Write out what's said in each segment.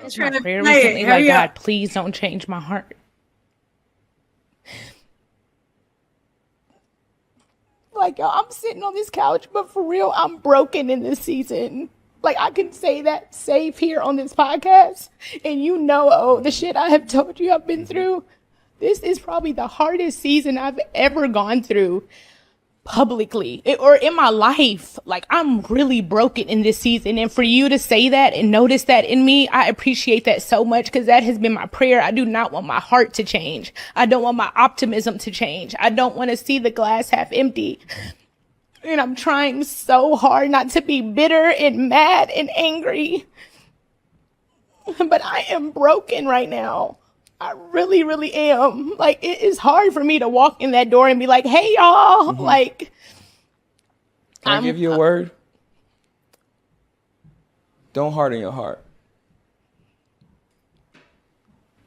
That's my prayer recently. Like, God, please don't change my heart. Like, yo, I'm sitting on this couch, but for real, I'm broken in this season. Like, I can say that safe here on this podcast. And you know, oh, the shit I have told you I've been through. This is probably the hardest season I've ever gone through publicly or in my life. Like, I'm really broken in this season. And for you to say that and notice that in me, I appreciate that so much, because that has been my prayer. I do not want my heart to change. I don't want my optimism to change. I don't want to see the glass half empty. And I'm trying so hard not to be bitter and mad and angry. But I am broken right now. I really, really am. Like, it is hard for me to walk in that door and be like, hey, y'all. Mm-hmm. Like, Can I give you a word? Don't harden your heart.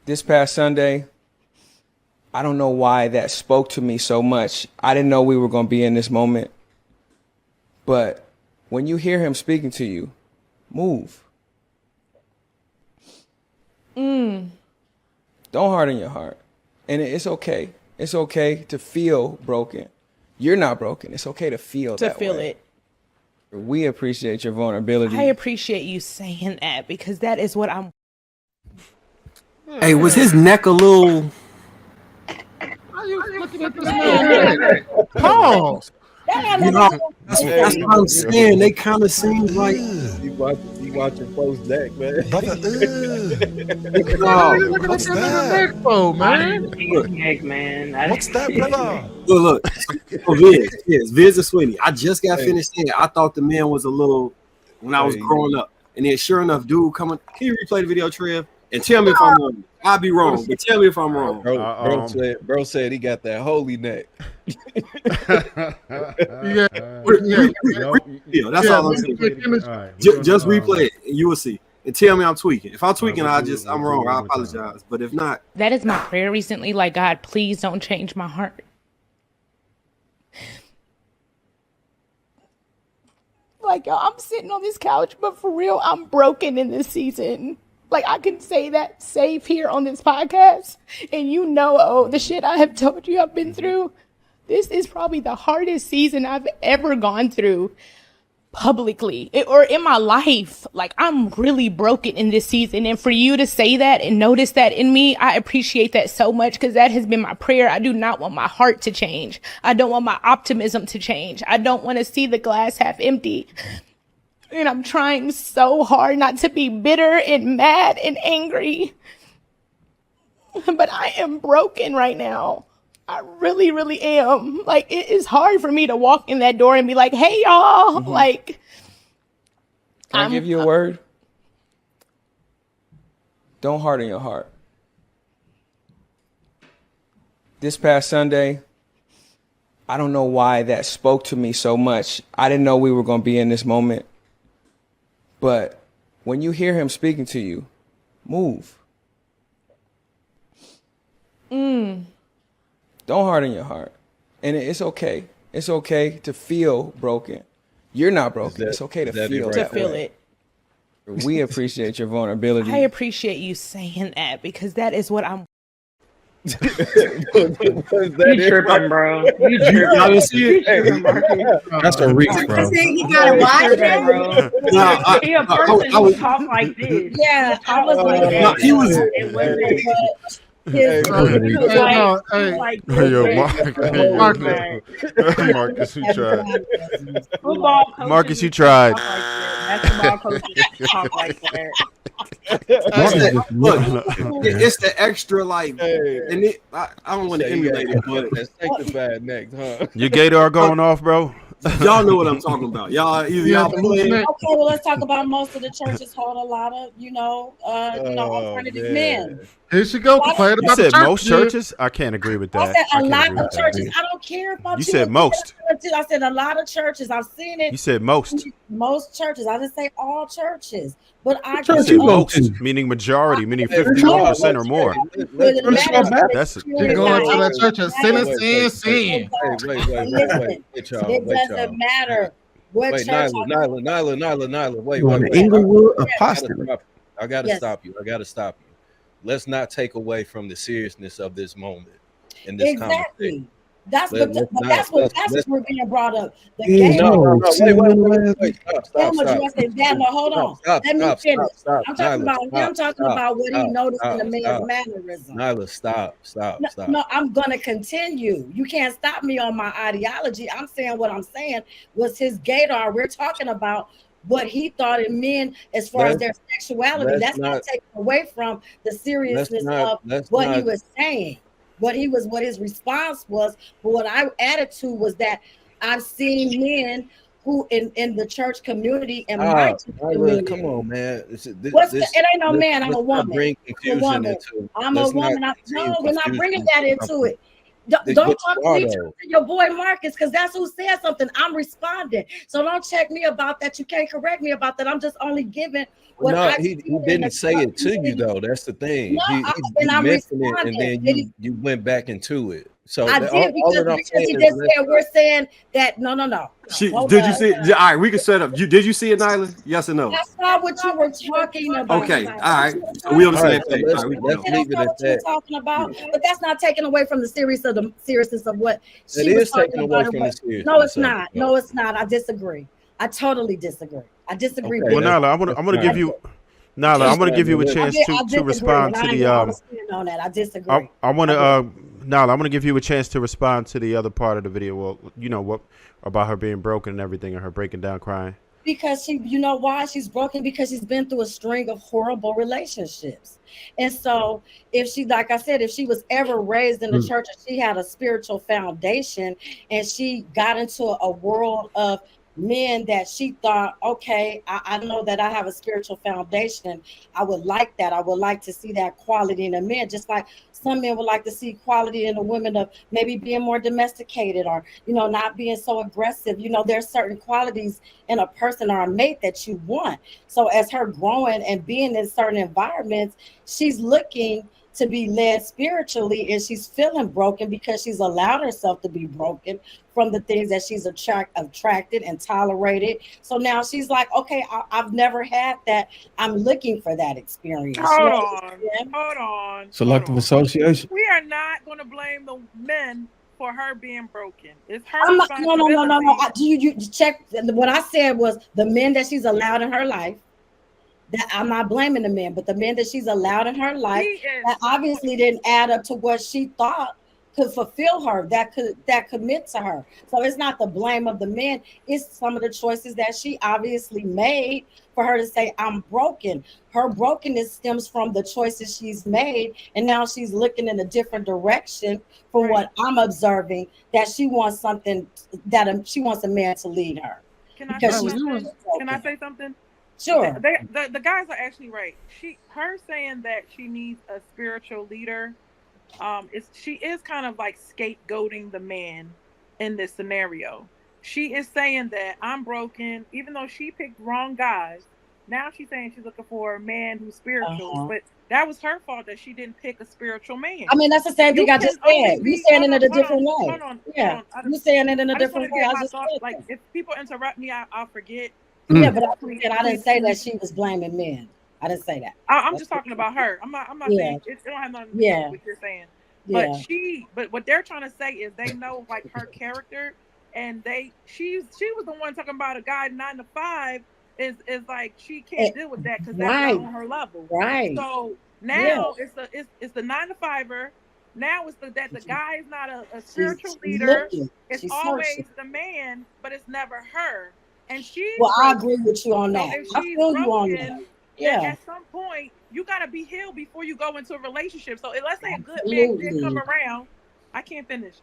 This past Sunday, I don't know why that spoke to me so much. I didn't know we were going to be in this moment. But when you hear him speaking to you, move. Don't harden your heart. And it's okay. It's okay to feel broken. You're not broken. It's okay to feel that way. To feel it. We appreciate your vulnerability. I appreciate you saying that, because that is what I'm. Hey, was his neck a little... Pause. You know, that's what I'm saying. They kind of seem like you watching folks' neck, man. What's that for, man? What's that, brother? Look. Oh, Viz and Sweeney. I just got finished saying I thought the man was a little when I was growing up, and then sure enough, dude coming. Can you replay the video, Trev? And tell me if I'm wrong. I'll be wrong, but tell me if I'm wrong. Bro said he got that holy neck. That's all I'm saying. Just replay it, and you will see. And tell me I'm tweaking. If I'm tweaking, I'm wrong. I apologize. But if not, that is my prayer recently. Like, God, please don't change my heart. Like, yo, I'm sitting on this couch, but for real, I'm broken in this season. Like, I can say that safe here on this podcast. And you know, oh, the shit I have told you I've been through. This is probably the hardest season I've ever gone through publicly or in my life. Like, I'm really broken in this season. And for you to say that and notice that in me, I appreciate that so much, because that has been my prayer. I do not want my heart to change. I don't want my optimism to change. I don't want to see the glass half empty. And I'm trying so hard not to be bitter and mad and angry. But I am broken right now. I really, really am. Like, it is hard for me to walk in that door and be like, hey, y'all. Mm-hmm. Like, Can I give you a word? Don't harden your heart. This past Sunday, I don't know why that spoke to me so much. I didn't know we were going to be in this moment. But when you hear him speaking to you, move. Don't harden your heart. And it's okay. It's okay to feel broken. You're not broken. It's okay to feel that way. We appreciate your vulnerability. I appreciate you saying that, because that is what I'm. You tripping, bro. You tripping. That's a reach, bro. You gotta watch it, bro. He a person who talk like this. Yeah, I was like that. he was. Marcus, you tried. Marcus, you tried. Basketball coaches talk like that. Look, it's the extra like, and I don't want to emulate it, but that sanctified neck, huh? Your gator going off, bro. Y'all know what I'm talking about. Y'all playing. Okay, well, let's talk about most of the churches hold a lot of, alternative men. Here she go. You said most churches? I can't agree with that. I said a lot of churches. I don't care about you. Said most. I said a lot of churches. I've seen it. You said most. Most churches. I didn't say all churches. But I said most, meaning majority, meaning 51% or more. That's you're going to that church of sin. It doesn't matter what church. Nyla, wait. Inglewood Apostle. I gotta Yes. stop you. Let's not take away from the seriousness of this moment in this conversation. Exactly. That's Let's but not- that's what let's- we're being brought up. The Yeah, gay No, wait, him stop. addressing that. No, hold on. Let me finish. I'm talking Nyla, about him talking about what he noticed in the man's mannerism. Nyla, stop. No, I'm gonna continue. You can't stop me on my ideology. I'm saying what I'm saying was his gaydar. We're talking about what he thought in men as far as their sexuality. That's not taken away from the seriousness of what he was saying. What his response was, but what I added to was that I've seen men who in the church community and my community. Come on, man. It ain't no man. I'm a woman. Bring confusion I'm a woman. No, we're not bringing that into it. Don't talk to me, to your boy Marcus, because that's who said something. I'm responding. So don't check me about that. You can't correct me about that. I'm just only giving what he didn't say it to you though. That's the thing. No, he I'm mentioned it, and then you went back into it. So I did because he just said we're saying that no. Did you see? All right, we can set up. Did you see it, Nyla? Yes or no? That's not what you were talking about. Okay, all right. So we on the same page. Let's leave it at that. Talking about, but that's not taking away from the seriousness of what she It was is talking taking away about. from the seriousness. No, it's not. No, it's not. I disagree. I totally disagree. I disagree. Well, Nyla, I'm gonna give you. Nyla, I'm going to give you a chance to respond to the. I disagree. I want to. Nyla, I'm going to give you a chance to respond to the other part of the video. Well, you know what about her being broken and everything, and her breaking down, crying. Because you know why she's broken? Because she's been through a string of horrible relationships, and so if she, like I said, if she was ever raised in the church and she had a spiritual foundation, and she got into a world of men that she thought, okay, I know that I have a spiritual foundation. I would like that. I would like to see that quality in a man, just like some men would like to see quality in a woman of maybe being more domesticated or, not being so aggressive. There's certain qualities in a person or a mate that you want. So as her growing and being in certain environments, she's looking to be led spiritually, and she's feeling broken because she's allowed herself to be broken from the things that she's attracted and tolerated. So now she's like, okay, I've never had that. I'm looking for that experience. Hold on. Selective association. We are not going to blame the men for her being broken. It's her responsibility. No. You check. What I said was the men that she's allowed in her life. That I'm not blaming the men, but the men that she's allowed in her life that obviously didn't add up to what she thought could fulfill her, that commit to her. So it's not the blame of the men. It's some of the choices that she obviously made for her to say, I'm broken. Her brokenness stems from the choices she's made. And now she's looking in a different direction from what I'm observing, that she wants something she wants a man to lead her. Can I say something? Sure. The guys are actually right. Her saying that she needs a spiritual leader, she is kind of like scapegoating the man in this scenario. She is saying that I'm broken, even though she picked wrong guys. Now she's saying she's looking for a man who's spiritual, but that was her fault that she didn't pick a spiritual man. I mean, that's the same thing I just said. You saying it in a different way. Hold on. You saying it in a different way. Like if people interrupt me, I'll forget. Yeah, but I didn't say that she was blaming men. I didn't say that. I'm just talking about her. I'm not saying it don't have nothing to do with what you're saying. But what they're trying to say is they know like her character, and she was the one talking about a guy 9 to 5 is like she can't deal with that because that's not on her level. Right. So now it's the 9 to 5er. Now it's that the guy is not a spiritual leader. It's always the man, but it's never her. And I agree with you on that. I feel you on that. Yeah. At some point, you got to be healed before you go into a relationship. So let's say a good man did come around. I can't finish.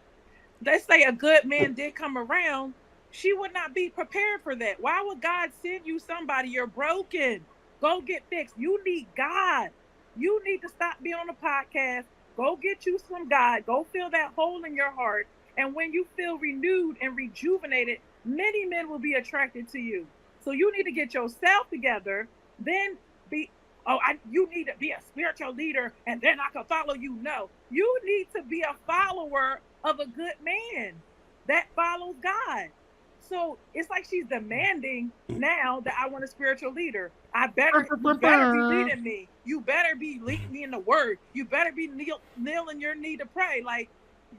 Let's say a good man did come around. She would not be prepared for that. Why would God send you somebody? You're broken. Go get fixed. You need God. You need to stop being on the podcast. Go get you some God. Go fill that hole in your heart. And when you feel renewed and rejuvenated, many men will be attracted to you. So you need to get yourself together, then you need to be a spiritual leader, and then I can follow you. No, you need to be a follower of a good man that follows God. So it's like she's demanding now that I want a spiritual leader. You better be leading me. You better be leading me in the word. You better be kneeling your knee to pray. Like,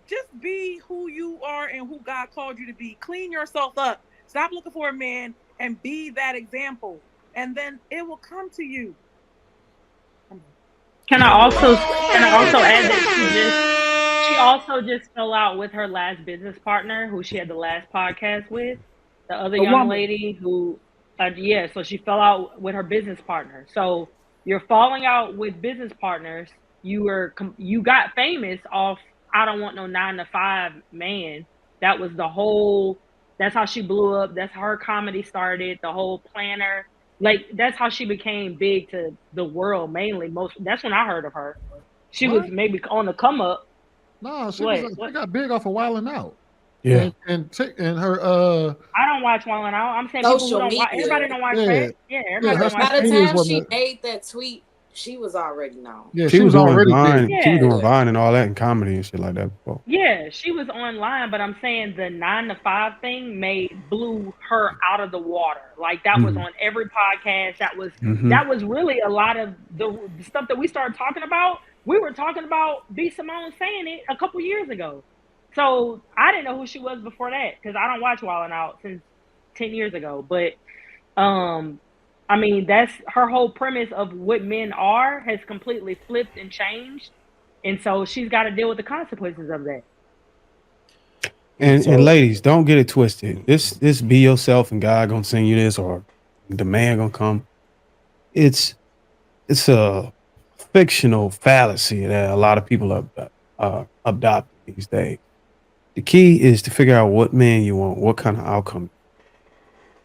just be who you are and who God called you to be. Clean yourself up. Stop looking for a man and be that example. And then it will come to you. Can I also add that she also just fell out with her last business partner, who she had the last podcast with, the other young lady who, so she fell out with her business partner. So you're falling out with business partners. You got famous off I don't want no 9-to-5 man. That was that's how she blew up. That's how her comedy started. The whole planner. Like, that's how she became big to the world, mainly. That's when I heard of her. She was maybe on the come up. No, she got big off of Wildin' Out. Yeah. And her I don't watch Wildin' Out. I'm saying people who don't watch, everybody don't watch that. Yeah, everybody don't watch By the that. time she made that tweet, she was already known. Yeah, she was already Vine. big. She was doing Vine and all that and comedy and shit like that before. Yeah, she was online, but I'm saying the 9-to-5 thing blew her out of the water. Like, that was on every podcast. That was really a lot of the stuff that we started talking about. We were talking about B. Simone saying it a couple years ago. So I didn't know who she was before that because I don't watch Wildin' Out since 10 years ago. But I mean, that's her whole premise of what men are has completely flipped and changed. And so she's got to deal with the consequences of that. And ladies, don't get it twisted. This be yourself and God gonna send you this or the man gonna come. It's a fictional fallacy that a lot of people are adopting these days. The key is to figure out what man you want, what kind of outcome,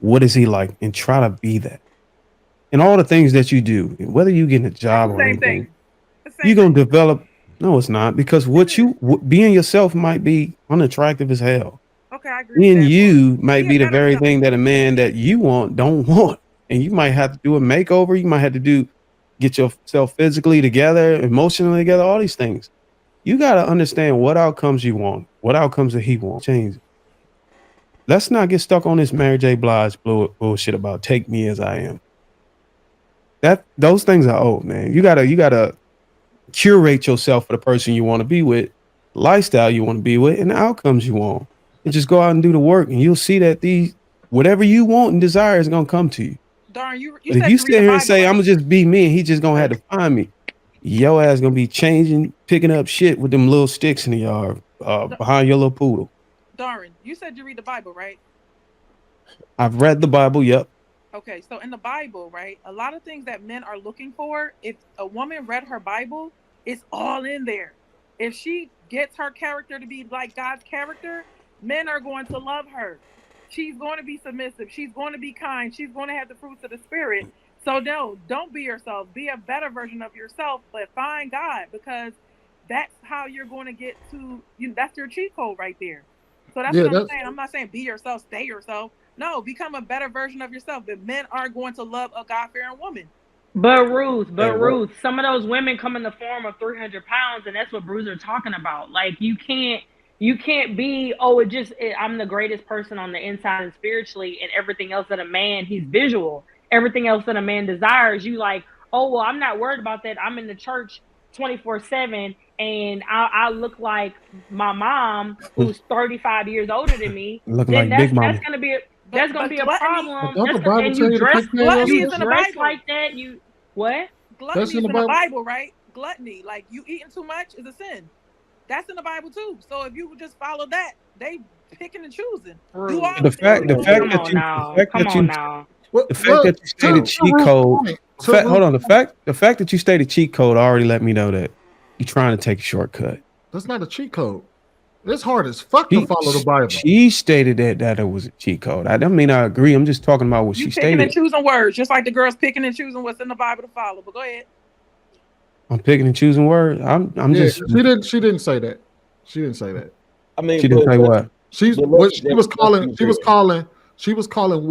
what is he like, and try to be that. And all the things that you do, whether you get a job or anything, you're gonna develop. No, it's not, because being yourself might be unattractive as hell. Okay, I agree. Being you might be the very thing that a man that you don't want, and you might have to do a makeover. You might have to get yourself physically together, emotionally together, all these things. You got to understand what outcomes you want, what outcomes that he wants. Change it. Let's not get stuck on this Mary J. Blige bullshit about take me as I am. Those things are old, man. You gotta curate yourself for the person you want to be with, lifestyle you want to be with, and the outcomes you want. And just go out and do the work, and you'll see that whatever you want and desire is gonna come to you. Darn, you But if you sit here and say, I'm gonna just be me and he just gonna have to find me, your ass gonna be changing, picking up shit with them little sticks in the yard behind your little poodle. Darn, you said you read the Bible, right? I've read the Bible, yep. Okay, so in the Bible, right, a lot of things that men are looking for, if a woman read her Bible, it's all in there. If she gets her character to be like God's character, men are going to love her. She's going to be submissive. She's going to be kind. She's going to have the fruits of the Spirit. So no, don't be yourself. Be a better version of yourself, but find God, because that's how you're going to get to, that's your cheat code right there. So that's what I'm saying. I'm not saying be yourself, stay yourself. No, become a better version of yourself. The men are going to love a God-fearing woman. But Ruth, some of those women come in the form of 300 pounds, and that's what Bruiser talking about. Like, you can't be, I'm the greatest person on the inside and spiritually, and everything else that a man, he's visual. Everything else that a man desires, you like, oh, well, I'm not worried about that. I'm in the church 24/7, and I look like my mom, who's 35 years older than me. Looking like Big Mama. That's gonna be a problem. And you dress Bible. like that. What? Gluttony is in the Bible, right? Gluttony, like you eating too much, is a sin. That's in the Bible too. So if you would just follow that, they picking and choosing. The fact that you stated cheat code. Hold on. The fact that you stated cheat code already let me know that you're trying to take a shortcut. That's not a cheat code. It's hard as fuck to follow the Bible. She stated that it was a cheat code. I don't mean I agree. I'm just talking about what she stated. Picking and choosing words, just like the girls picking and choosing what's in the Bible to follow. But go ahead. I'm picking and choosing words. I'm just. She didn't say that. She didn't say that. I mean, she didn't say what. She was calling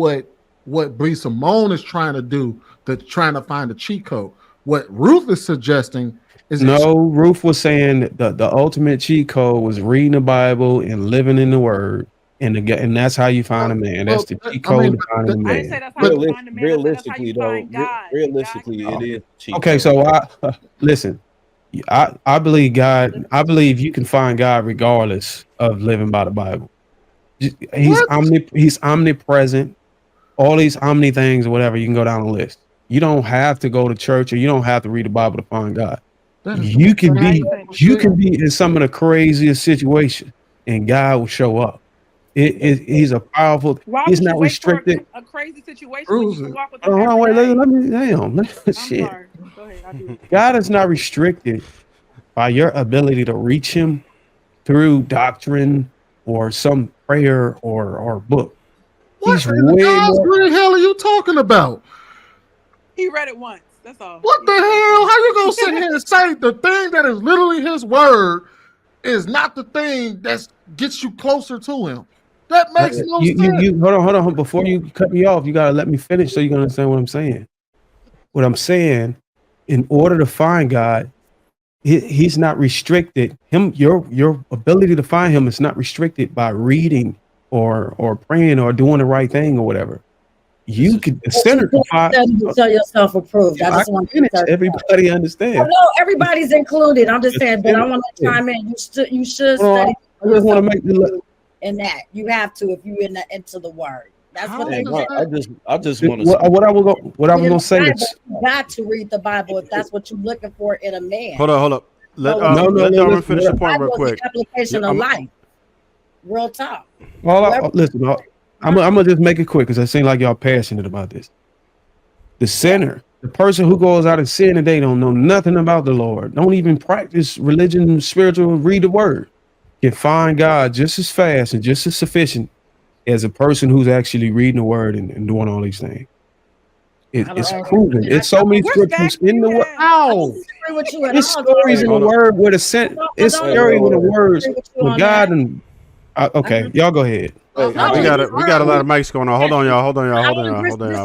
what Bree Simone is trying to do, trying to find a cheat code. What Ruth is suggesting is Ruth was saying that the ultimate cheat code was reading the Bible and living in the Word and that's how you find a man. That's the cheat code to finding a I didn't say man. that's how you find a man. I said that's how Realistically, you though, find God. realistically, it is cheat Okay, code. so listen. I believe God. I believe you can find God regardless of living by the Bible. He's omnipresent. All these omni things or whatever, you can go down the list. You don't have to go to church or you don't have to read the Bible to find God. You can be in some of the craziest situations and God will show up. He's a powerful. Why He's would you not wait for restricted. a crazy situation when you can walk with him Hold on, every wait, day? let me damn. I'm Shit. sorry. Go ahead. I do. God is not restricted by your ability to reach him through doctrine or some prayer or book. What He's in the way God's more. green hell are you talking about? He read it once. That's all. What the hell? How you gonna sit here and say the thing that is literally his word is not the thing that gets you closer to him? That makes no sense. Hold on. Before you cut me off, you gotta let me finish so you can understand what I'm saying. What I'm saying, in order to find God, he's not restricted. Your ability to find him is not restricted by reading or praying or doing the right thing or whatever. You could the sinner can find. Show yourself approved. I just want to everybody understand. No, everybody's included. I'm just saying, but I want to chime in. You should study. I just want to make you look. In that you have to if you into the word. That's what they I just want to. What I was gonna say is you got to read the Bible if that's what you're looking for in a man. Hold up. Let Darwin finish the point real quick. Application of life. Real talk. Listen, I'm gonna just make it quick because I seem like y'all passionate about this. The sinner, the person who goes out and sin and they don't know nothing about the Lord, don't even practice religion, spiritual, read the word, can find God just as fast and just as sufficient as a person who's actually reading the word and doing all these things. It's proven. It's so many scriptures in the word. It's stories in the word where it's scary with the words with God and okay, y'all go ahead. We got a lot of mics going on. Hold on, y'all.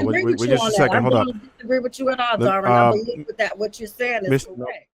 Wait, just a second. Hold up. I don't disagree with you at all, Darwin. I believe with that what you're saying is correct.